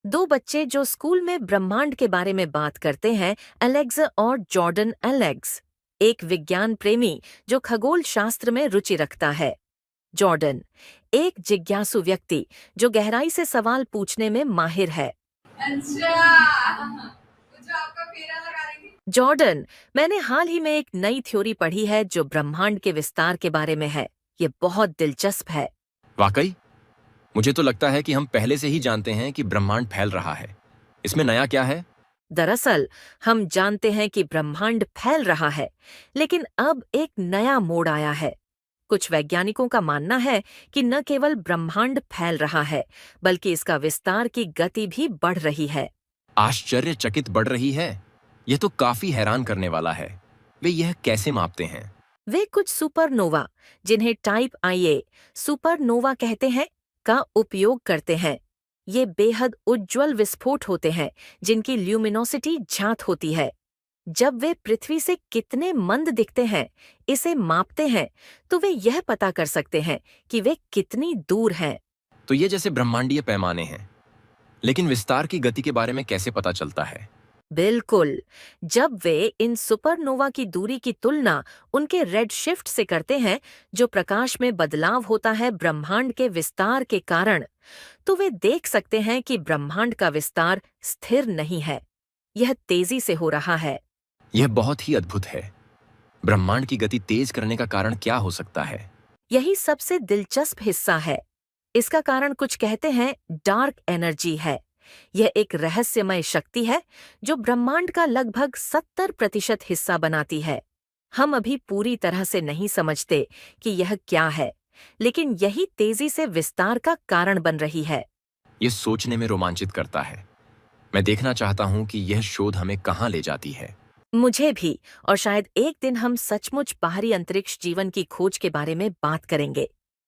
दो बच्चे जो स्कूल में ब्रह्मांड के बारे में बात करते हैं, एलेक्स और जॉर्डन एलेक्स। एक विज्ञान प्रेमी जो खगोल शास्त्र में रुचि रखता है। जॉर्डन, एक जिज्ञासु व्यक्ति जो गहराई से सवाल पूछने में माहिर है। अच्छा। जो आपका फेरा लगा रही थी। जॉर्डन, मैंने हाल ही में एक नई थ्योरी पढ़ी है जो ब्रह्मांड के विस्तार के बारे में है। ये बहुत दिलचस्प है। वाकई? मुझे तो लगता है कि हम पहले से ही जानते हैं कि ब्रह्मांड फैल रहा है। इसमें नया क्या है? दरअसल हम जानते हैं कि ब्रह्मांड फैल रहा है, लेकिन अब एक नया मोड़ आया है। कुछ वैज्ञानिकों का मानना है कि न केवल ब्रह्मांड फैल रहा है, बल्कि इसका विस्तार की गति भी बढ़ रही है। आश्चर्यचकित बढ़ रही है। यह तो काफी हैरान करने वाला है। वे यह कैसे मापते हैं? वे कुछ सुपरनोवा, जिन्हें टाइप IA सुपरनोवा कहते हैं, का उपयोग करते हैं। ये बेहद उज्ज्वल विस्फोट होते हैं जिनकी ल्यूमिनोसिटी ज्ञात होती है। जब वे पृथ्वी से कितने मंद दिखते हैं, इसे मापते हैं, तो वे यह पता कर सकते हैं कि वे कितनी दूर हैं। तो ये जैसे ब्रह्मांडीय पैमाने हैं। लेकिन विस्तार की गति के बारे में कैसे पता चलता है? बिल्कुल। जब वे इन सुपरनोवा की दूरी की तुलना उनके रेड शिफ्ट से करते हैं, जो प्रकाश में बदलाव होता है ब्रह्मांड के विस्तार के कारण, तो वे देख सकते हैं कि ब्रह्मांड का विस्तार स्थिर नहीं है। यह तेजी से हो रहा है। यह बहुत ही अद्भुत है। ब्रह्मांड की गति तेज करने का कारण क्या हो सकता है? यही सबसे दिलचस्प हिस्सा है। इसका कारण कुछ कहते हैं डार्क एनर्जी है। यह एक रहस्यमय शक्ति है जो ब्रह्मांड का लगभग 70% हिस्सा बनाती है। हम अभी पूरी तरह से नहीं समझते कि यह क्या है, लेकिन यही तेजी से विस्तार का कारण बन रही है। यह सोचने में रोमांचित करता है। मैं देखना चाहता हूं कि यह शोध हमें कहां ले जाती है। मुझे भी। और शायद एक दिन हम सचमुच बाहरी अंतरिक्ष जीवन की खोज के बारे में बात करेंगे।